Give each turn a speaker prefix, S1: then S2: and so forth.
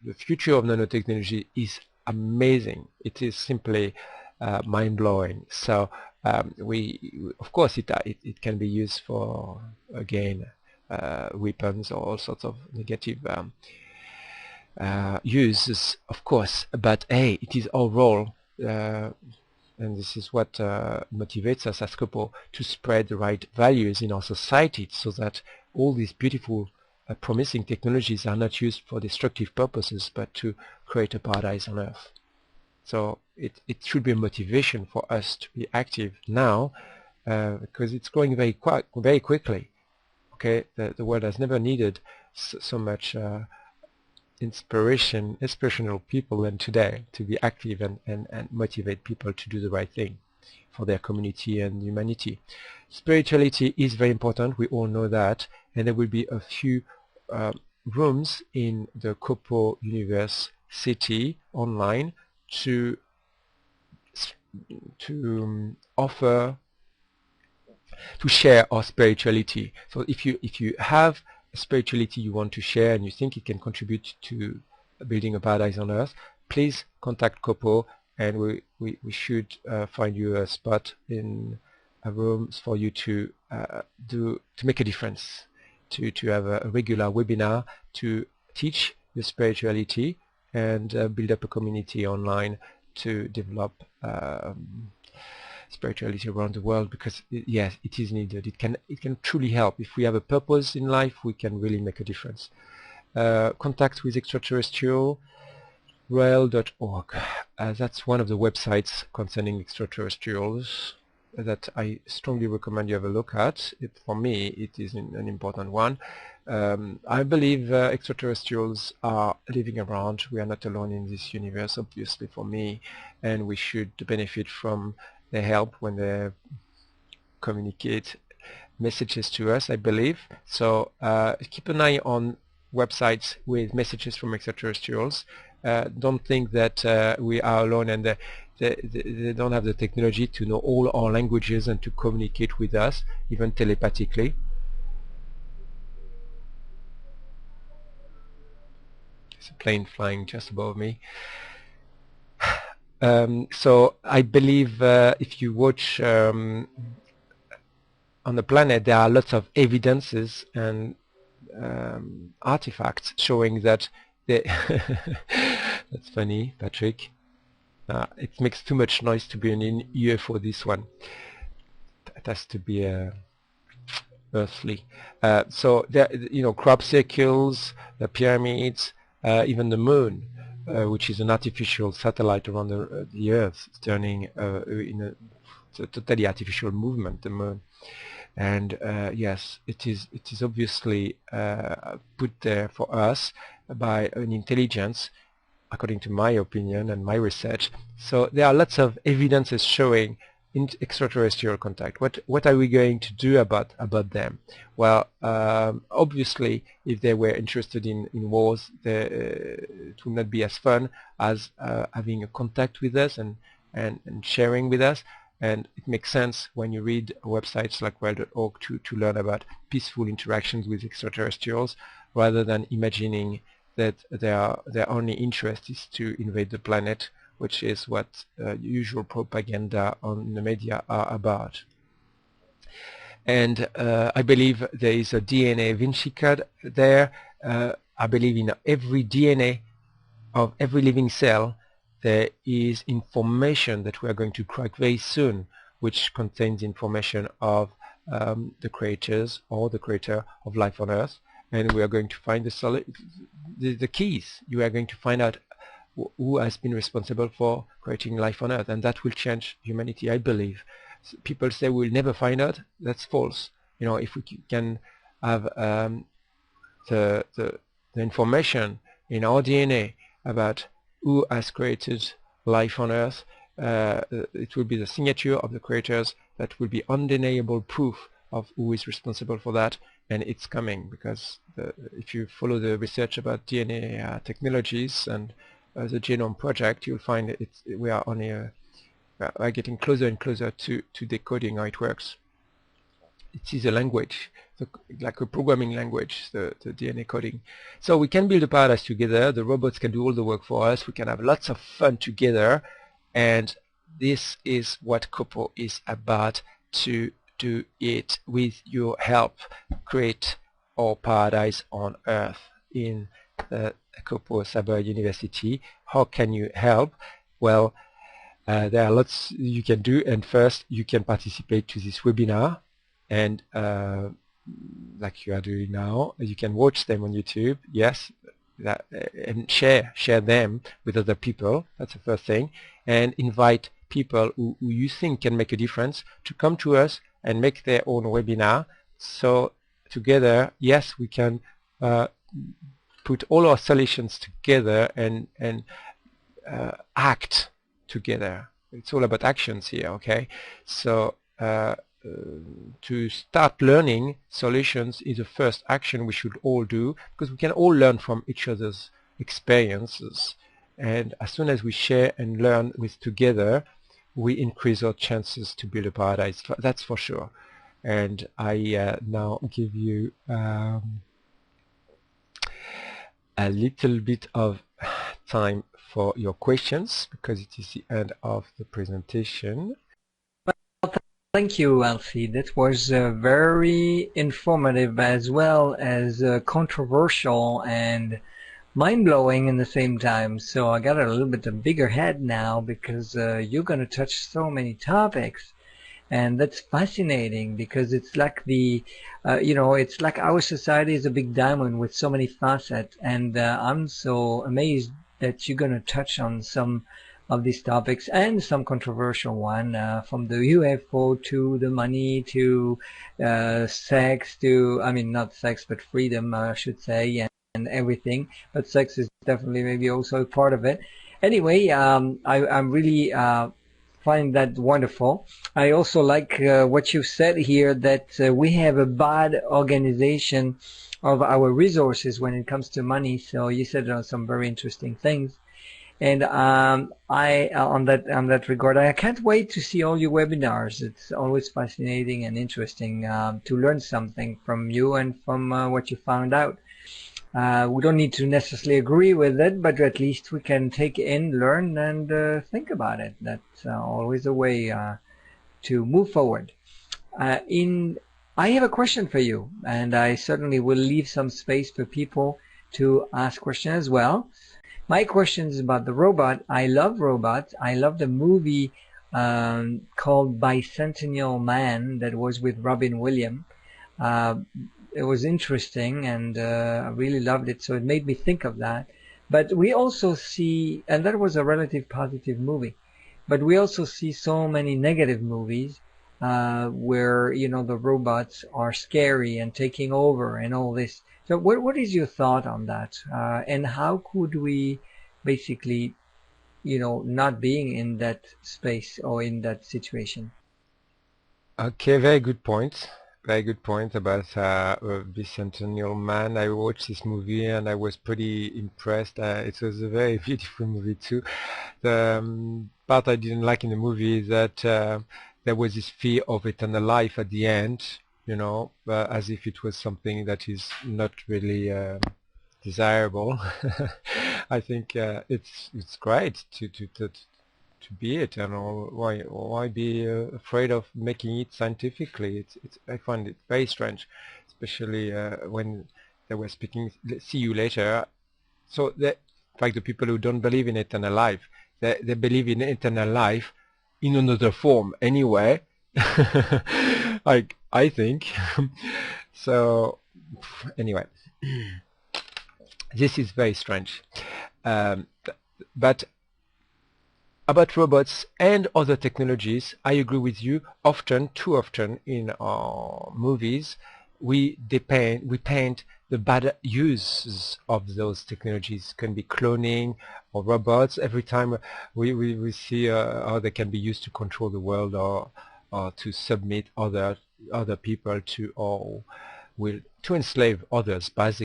S1: the future of nanotechnology is amazing. It is simply mind-blowing. So of course, it can be used for, again, weapons or all sorts of negative uses, of course. But hey, it is our role, and this is what motivates us as COPOE, to spread the right values in our society, so that all these beautiful, promising technologies are not used for destructive purposes, but to create a paradise on Earth. So it should be a motivation for us to be active now, because it's growing very quickly. Okay, the world has never needed so much inspirational people than today, to be active and motivate people to do the right thing for their community and humanity. Spirituality is very important, we all know that, and there will be a few rooms in the COPOE Universe City online to share our spirituality. So if you have a spirituality you want to share and you think it can contribute to building a paradise on Earth, please contact COPOE, and we should find you a spot in a room for you to make a difference, to have a regular webinar to teach your spirituality and build up a community online to develop spirituality around the world, because yes, it is needed. It can truly help. If we have a purpose in life, we can really make a difference. Contact with extraterrestrial, royal.org. That's one of the websites concerning extraterrestrials that I strongly recommend you have a look at. For me, it is an important one. I believe extraterrestrials are living around. We are not alone in this universe, obviously, for me, and we should benefit from their help when they communicate messages to us, I believe. So keep an eye on websites with messages from extraterrestrials. Don't think that we are alone and they don't have the technology to know all our languages and to communicate with us, even telepathically. There's a plane flying just above me. So I believe if you watch on the planet, there are lots of evidences and artifacts showing that that's funny, Patrick. It makes too much noise to be an UFO, this one. It has to be earthly. So there, crop circles, the pyramids, even the moon, which is an artificial satellite around the Earth, turning in a totally artificial movement, the moon. And yes, it is obviously put there for us by an intelligence, according to my opinion and my research. So there are lots of evidences showing extraterrestrial contact. What are we going to do about them? Well, obviously, if they were interested in wars, it would not be as fun as having a contact with us and sharing with us. And it makes sense when you read websites like royal.org to learn about peaceful interactions with extraterrestrials, rather than imagining that their only interest is to invade the planet, which is what usual propaganda on the media are about. And I believe there is a DNA Vinci code there. I believe in every DNA of every living cell there is information that we are going to crack very soon, which contains information of the creators or the creator of life on Earth, and we are going to find the keys. You are going to find out who has been responsible for creating life on Earth, and that will change humanity, I believe. People say we'll never find out. That's false. If we can have the information in our DNA about who has created life on Earth, it will be the signature of the creators that will be undeniable proof of who is responsible for that, and it's coming, because if you follow the research about DNA technologies and the Genome Project, you'll find we are getting closer and closer to decoding how it works. It is a language like a programming language, the DNA coding. So we can build a paradise together. The robots can do all the work for us. We can have lots of fun together, and this is what COPOE is about, to do it with your help, create our paradise on Earth in COPOE Cyber University. How can you help? Well, there are lots you can do, and first you can participate to this webinar, and like you are doing now, you can watch them on YouTube, yes, and share them with other people. That's the first thing, and invite people who you think can make a difference to come to us and make their own webinar. So together, yes, we can put all our solutions together and act together. It's all about actions here, okay? So to start learning solutions is the first action we should all do, because we can all learn from each other's experiences, and as soon as we share and learn with together, we increase our chances to build a paradise. That's for sure. And I now give you a little bit of time for your questions, because it is the end of the presentation.
S2: Thank you, Elsie. That was very informative as well as controversial and mind-blowing in the same time. So I got a little bit of bigger head now, because you're going to touch so many topics. And that's fascinating, because it's like the, it's like our society is a big diamond with so many facets. And I'm so amazed that you're going to touch on some of these topics, and some controversial one, from the UFO to the money to sex to, I mean, not sex, but freedom, I should say, and everything. But sex is definitely maybe also a part of it. Anyway, I'm really find that wonderful. I also like what you said here, that we have a bad organization of our resources when it comes to money. So you said some very interesting things. And I on that regard, I can't wait to see all your webinars. It's always fascinating and interesting to learn something from you and from what you found out. We don't need to necessarily agree with it, but at least we can take in, learn, and think about it. That's always a way to move forward. I have a question for you, and I certainly will leave some space for people to ask questions as well. My question is about the robot. I love robots. I love the movie called Bicentennial Man that was with Robin Williams. It was interesting, and I really loved it, so it made me think of that. But we also see, and that was a relative positive movie, but we also see so many negative movies where, the robots are scary and taking over and all this. So what is your thought on that? And how could we basically, not being in that space or in that situation?
S1: Okay, very good point. Very good point about Bicentennial Man. I watched this movie and I was pretty impressed. It was a very beautiful movie too. The part I didn't like in the movie is that there was this fear of eternal life at the end, as if it was something that is not really desirable. I think it's great to be eternal. Why be afraid of making it scientifically? I find it very strange, especially when they were speaking. See you later. So in fact, the people who don't believe in eternal life, they believe in eternal life in another form anyway. I think. So anyway, this is very strange. But about robots and other technologies, I agree with you. Too often in our movies, we paint the bad uses of those technologies. Can be cloning or robots. Every time we see how they can be used to control the world, or to submit other people to, or to enslave others, basically.